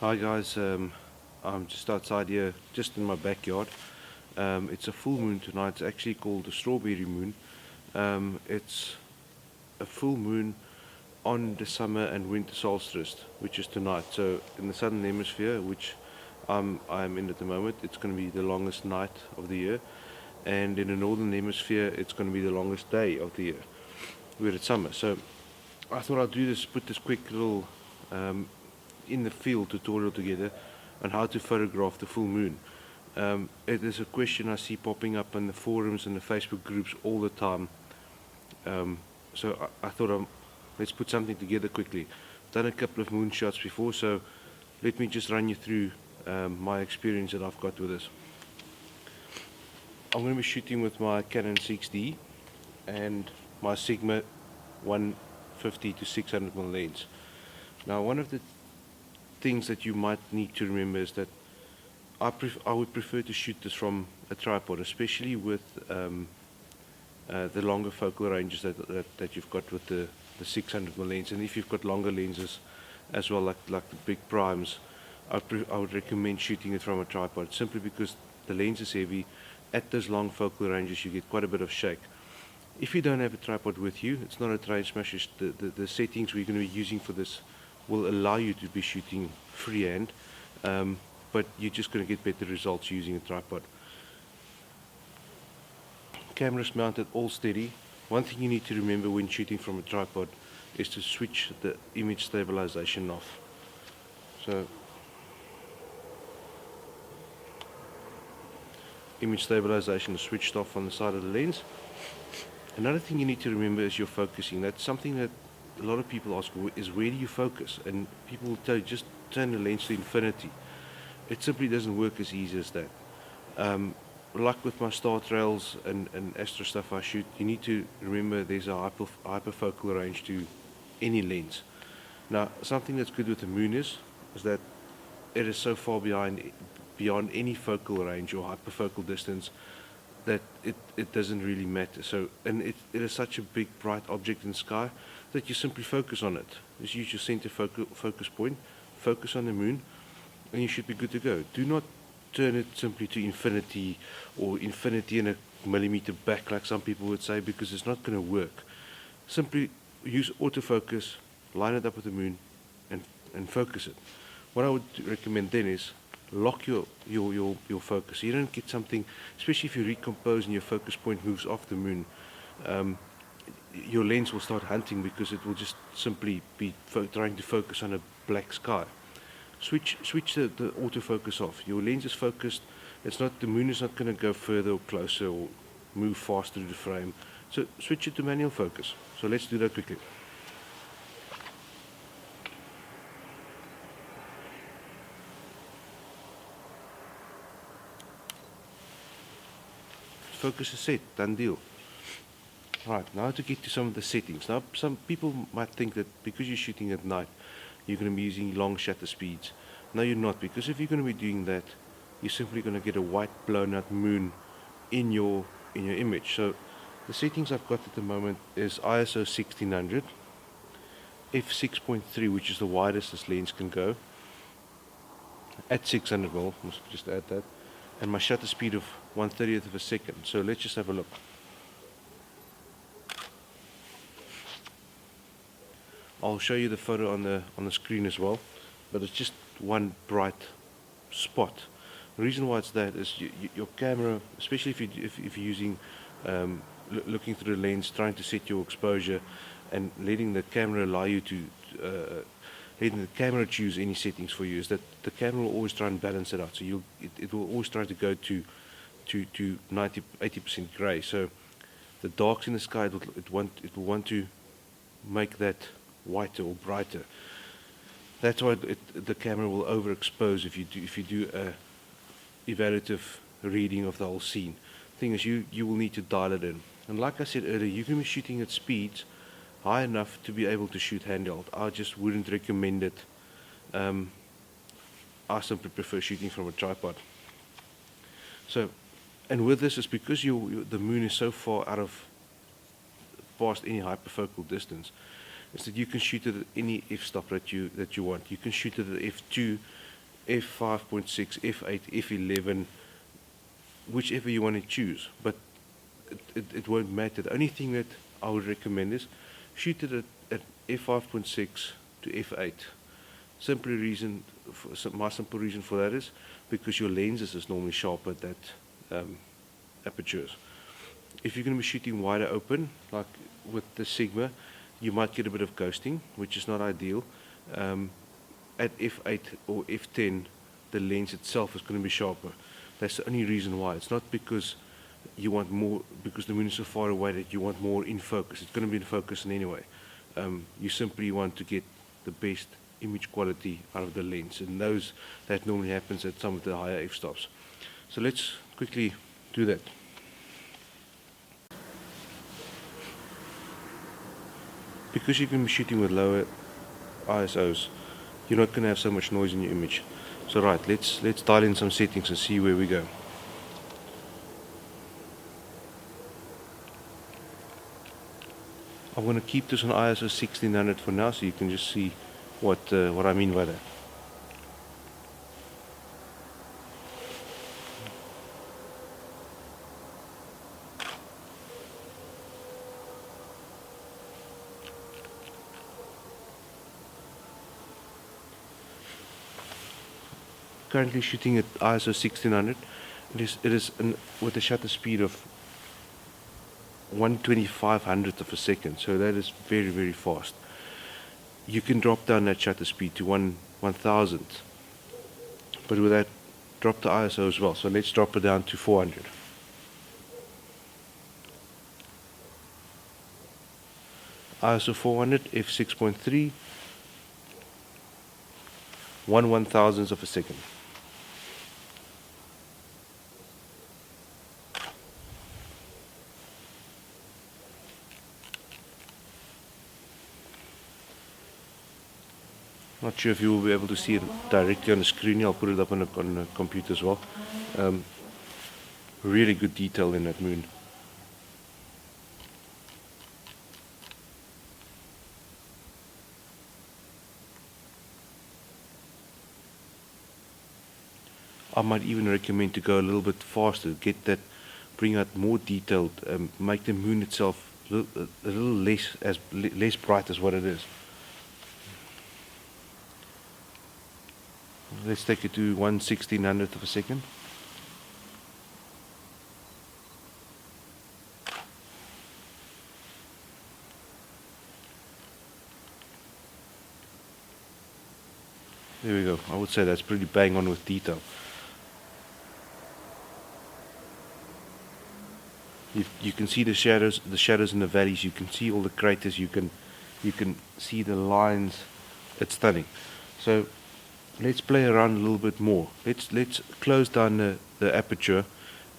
Hi guys, I'm just outside here, just in my backyard. It's a full moon tonight. It's actually called the strawberry moon. It's a full moon on the summer and winter solstice, which is tonight. So in the southern hemisphere, which I'm in at the moment, it's going to be the longest night of the year, and in the northern hemisphere, it's going to be the longest day of the year, where it's summer. So I thought I'd do this, put this quick little um, in the field tutorial together on how to photograph the full moon. It is a question I see popping up in the forums and the Facebook groups all the time. So I thought let's put something together quickly. I've done a couple of moon shots before, so let me just run you through my experience that I've got with this. I'm going to be shooting with my Canon 6D and my Sigma 150 to 600mm lens. Now, one of the things that you might need to remember is that I would prefer to shoot this from a tripod, especially with the longer focal ranges that you've got with the 600mm lens. And if you've got longer lenses as well, like the big primes, I would recommend shooting it from a tripod, simply because the lens is heavy. At those long focal ranges, you get quite a bit of shake. If you don't have a tripod with you, it's not a train smash. The settings we're going to be using for this will allow you to be shooting freehand, but you're just going to get better results using a tripod. Camera's mounted all steady. One thing you need to remember when shooting from a tripod is to switch the image stabilization off. So, image stabilization is switched off on the side of the lens. Another thing you need to remember is your focusing. That's something that a lot of people ask, is where do you focus? And people will tell you, just turn the lens to infinity. It simply doesn't work as easy as that. Like with my star trails and astro stuff I shoot, you need to remember there's a hyperfocal range to any lens. Now, something that's good with the moon is that it is so far beyond any focal range or hyperfocal distance that it doesn't really matter. So, and it is such a big bright object in the sky that you simply focus on it. Just use your center focus point, focus on the moon, and you should be good to go. Do not turn it simply to infinity or infinity and a millimeter back like some people would say, because it's not going to work. Simply use autofocus, line it up with the moon, and focus it. What I would recommend then is lock your focus. You don't get something, especially if you recompose and your focus point moves off the moon. Your lens will start hunting because it will just simply be trying to focus on a black sky. Switch the autofocus off. Your lens is focused. The moon is not going to go further or closer or move faster through the frame. So switch it to manual focus. So let's do that quickly. Focus is set, done deal. Right, now to get to some of the settings. Now, some people might think that because you're shooting at night, you're going to be using long shutter speeds. No, you're not, because if you're going to be doing that, you're simply going to get a white blown out moon in your image. So the settings I've got at the moment is ISO 1600, f6.3, which is the widest this lens can go, at 600mm, must just add that, and my shutter speed of 1/30th of a second. So let's just have a look. I'll show you the photo on the screen as well, but it's just one bright spot. The reason why it's that is your camera, especially if you're using looking through the lens, trying to set your exposure, and letting the camera allow you to letting the camera choose any settings for you, is that the camera will always try and balance it out. So it will always try to go to 80% gray. So the darks in the sky, it will want to make that whiter or brighter. That's why the camera will overexpose if you do a evaluative reading of the whole scene. Thing is, you will need to dial it in. And like I said earlier, you can be shooting at speeds high enough to be able to shoot handheld. I just wouldn't recommend it. I simply prefer shooting from a tripod. So, and with this, is because the moon is so far past any hyperfocal distance, is that you can shoot it at any f-stop that you want. You can shoot it at f2, f5.6, f8, f11, whichever you want to choose, but it won't matter. The only thing that I would recommend is shoot it at f5.6 to f8. My simple reason for that is because your lenses is normally sharper at that apertures. If you're going to be shooting wider open, like with the Sigma, you might get a bit of ghosting, which is not ideal. At f8 or f10, the lens itself is going to be sharper. That's the only reason why. It's not because you want more, because the moon is so far away that you want more in focus. It's going to be in focus in any way. You simply want to get the best image quality out of the lens, and that normally happens at some of the higher f-stops. So let's quickly do that. Because you're going to be shooting with lower ISOs, you're not going to have so much noise in your image. So right, let's dial in some settings and see where we go. I'm going to keep this on ISO 1600 for now, so you can just see what I mean by that. Currently shooting at ISO 1600. It is with a shutter speed of 1/2500th of a second, so that is very, very fast. You can drop down that shutter speed to 1/1000th, but with that, drop the ISO as well. So let's drop it down to 400. ISO 400, f6.3, 1/1000th of a second. Not sure if you will be able to see it directly on the screen. I'll put it up on the computer as well. Really good detail in that moon. I might even recommend to go a little bit faster, bring out more detailed, make the moon itself a little less bright as what it is. Let's take it to 1/1600th of a second. There we go. I would say that's pretty bang on with detail. You can see the shadows in the valleys. You can see all the craters. You can see the lines. It's stunning. So let's play around a little bit more. Let's close down the aperture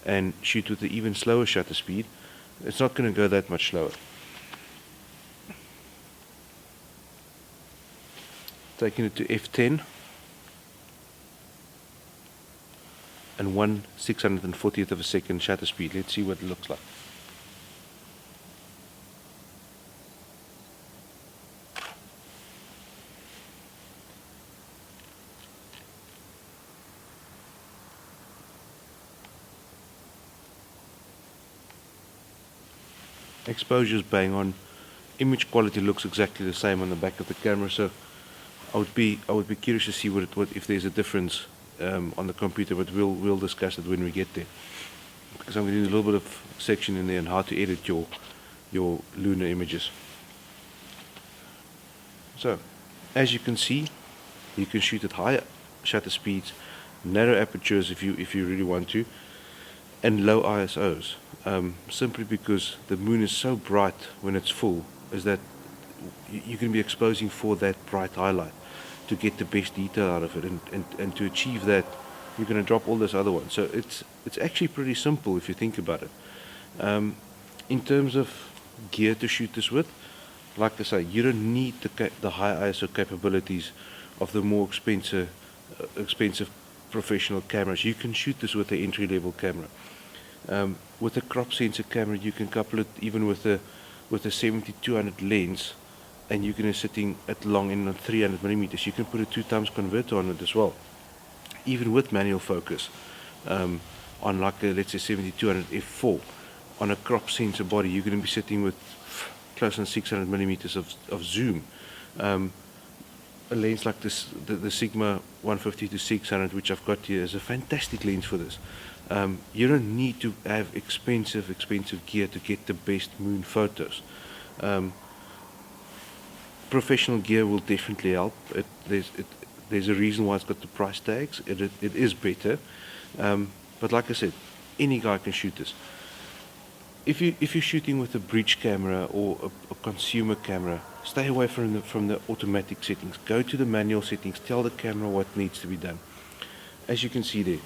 and shoot with the even slower shutter speed. It's not going to go that much slower. Taking it to f10 and 1/640th of a second shutter speed. Let's see what it looks like. Exposure's bang on. Image quality looks exactly the same on the back of the camera, so I would be curious to see if there's a difference on the computer, but we'll discuss it when we get there, because I'm going to do a little bit of section in there on how to edit your lunar images. So as you can see, you can shoot at higher shutter speeds, narrow apertures if you really want to, and low ISOs, simply because the moon is so bright when it's full, is that you can be exposing for that bright highlight to get the best detail out of it, and to achieve that, you're going to drop all those other ones. So it's actually pretty simple if you think about it. In terms of gear to shoot this with, like I say, you don't need the high ISO capabilities of the more expensive professional cameras. You can shoot this with the entry-level camera. With a crop sensor camera, you can couple it even with a 70-200 lens, and you're going to sitting at long end on 300 millimeters. You can put a 2x converter on it as well. even with manual focus, on like a, let's say 7200 f4, on a crop sensor body, you're going to be sitting with close to 600 millimeters of zoom. A lens like this, the Sigma 150 to 600, which I've got here, is a fantastic lens for this. You don't need to have expensive gear to get the best moon photos. Professional gear will definitely help. There's a reason why it's got the price tags. It is better, but like I said, any guy can shoot this. If you're shooting with a bridge camera or a consumer camera, stay away from the automatic settings. Go to the manual settings. Tell the camera what needs to be done. As you can see there,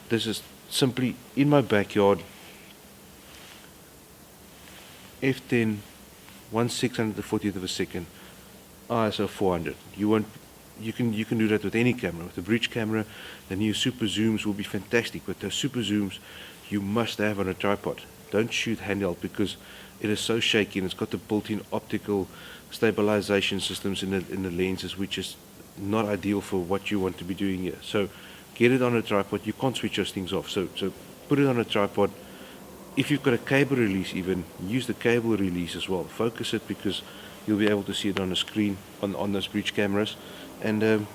this is simply in my backyard. F10, 1/640th of a second, ISO 400. You can do that with any camera. With the bridge camera, the new super zooms will be fantastic. But those super zooms, you must have on a tripod. Don't shoot handheld because it is so shaky, and it's got the built-in optical stabilization systems in the lenses, which is not ideal for what you want to be doing here. So get it on a tripod. You can't switch those things off. So put it on a tripod. If you've got a cable release, even use the cable release as well. Focus it because you'll be able to see it on the screen on those bridge cameras, and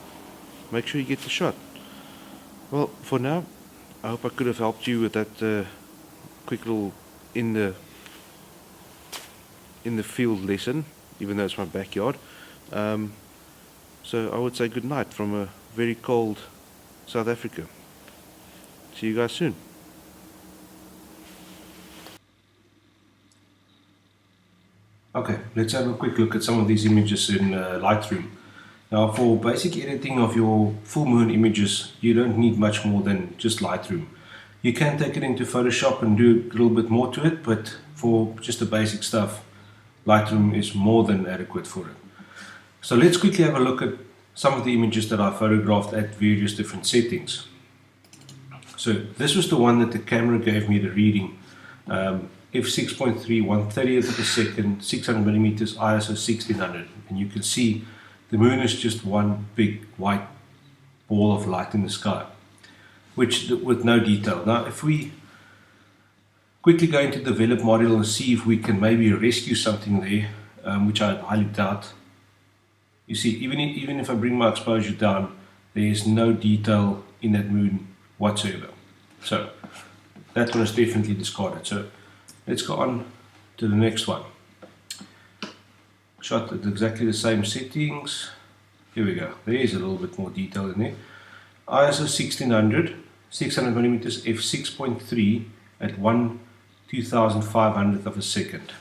make sure you get the shot. Well, for now, I hope I could have helped you with that quick little in the field lesson, even though it's my backyard. So I would say good night from a very cold South Africa. See you guys soon. Okay, let's have a quick look at some of these images in Lightroom. Now, for basic editing of your full moon images, you don't need much more than just Lightroom. You can take it into Photoshop and do a little bit more to it, but for just the basic stuff, Lightroom is more than adequate for it. So let's quickly have a look at some of the images that I photographed at various different settings. So this was the one that the camera gave me the reading. F6.3, 1/30th of a second, 600 millimeters, ISO 1600. And you can see the moon is just one big white ball of light in the sky, with no detail. Now, if we quickly go into the develop module and see if we can maybe rescue something there, which I highly doubt. You see, even if I bring my exposure down, there is no detail in that moon whatsoever. So that one is definitely discarded. So let's go on to the next one. Shot at exactly the same settings. Here we go. There is a little bit more detail in there. ISO 1600, 600 millimeters, f6.3 at 1/2500th of a second.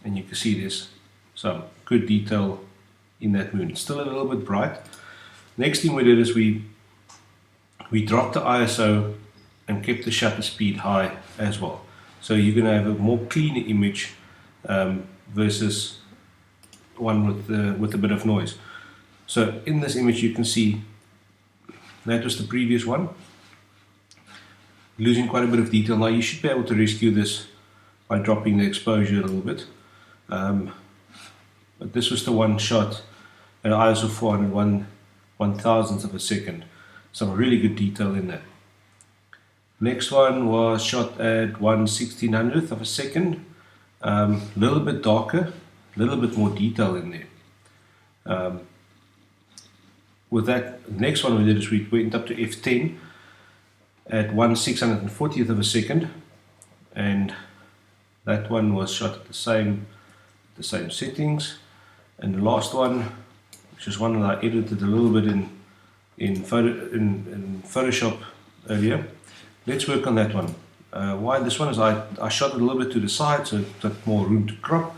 And you can see there's some good detail in that moon. It's still a little bit bright. Next thing we did is we dropped the ISO and kept the shutter speed high as well. So you're going to have a more clean image versus one with a bit of noise. So in this image you can see that was the previous one, losing quite a bit of detail. Now you should be able to rescue this by dropping the exposure a little bit, but this was the one shot at ISO 400, 1/1000th of a second. Some really good detail in there. Next one was shot at 1/1600th of a second, a little bit darker, a little bit more detail in there. With that, the next one we did is we went up to f10 at 1/640th of a second, and that one was shot at the same settings. And the last one, which is one that I edited a little bit in Photoshop earlier. Let's work on that one. Why this one is I shot it a little bit to the side so it's got more room to crop.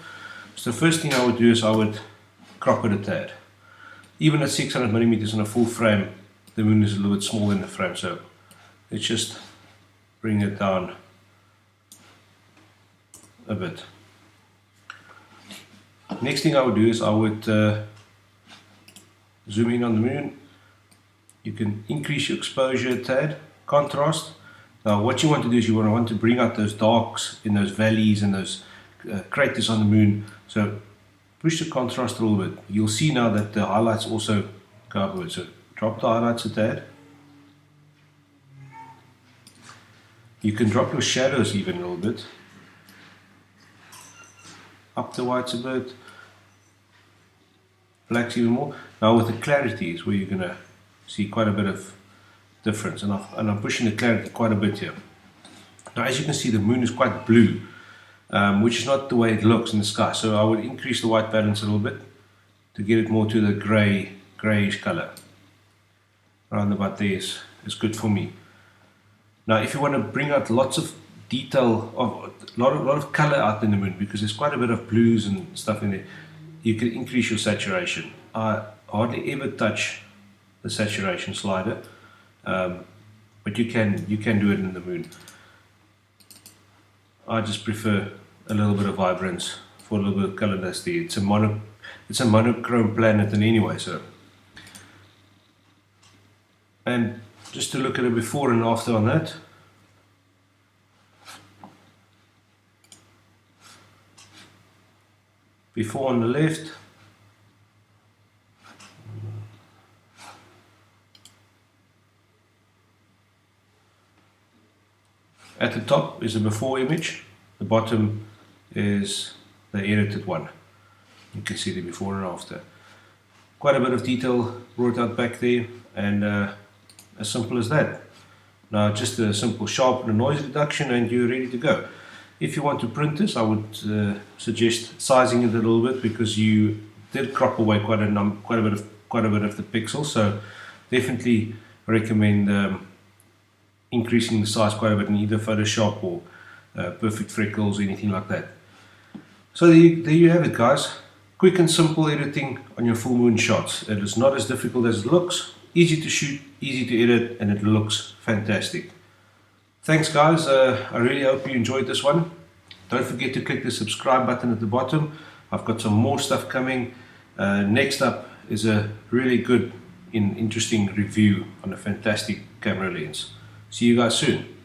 So the first thing I would do is I would crop it a tad. Even at 600 millimeters on a full frame, the moon is a little bit smaller in the frame, so let's just bring it down a bit. Next thing I would do is I would zoom in on the moon. You can increase your exposure a tad, contrast. Now what you want to do is you want to bring out those darks in those valleys and those craters on the moon. So push the contrast a little bit. You'll see now that the highlights also go upwards. So drop the highlights a tad. You can drop your shadows even a little bit. Up the whites a bit. Blacks even more. Now with the clarity is where you're going to see quite a bit of difference. And I'm pushing the clarity quite a bit here. Now as you can see, the moon is quite blue, which is not the way it looks in the sky. So I would increase the white balance a little bit to get it more to the greyish color. Around about there is good for me. Now if you want to bring out lots of detail, a lot of color out in the moon, because there's quite a bit of blues and stuff in there, you can increase your saturation. I hardly ever touch the saturation slider, but you can do it in the moon. I just prefer a little bit of vibrance for a little bit of color that's there. It's a monochrome planet in anyway, so. And just to look at a before and after on that. Before on the left. At the top is a before image, the bottom is the edited one. You can see the before and after. Quite a bit of detail brought out back there, and as simple as that. Now just a simple sharpen and noise reduction and you're ready to go. If you want to print this, I would suggest sizing it a little bit, because you did crop away quite a bit of the pixels, so definitely recommend increasing the size quite a bit in either Photoshop or Perfect Freckles or anything like that. So there you have it, guys. Quick and simple editing on your full moon shots. It is not as difficult as it looks. Easy to shoot, easy to edit, and it looks fantastic. Thanks guys, I really hope you enjoyed this one. Don't forget to click the subscribe button at the bottom. I've got some more stuff coming. Next up is a really good, interesting review on a fantastic camera lens. See you guys soon.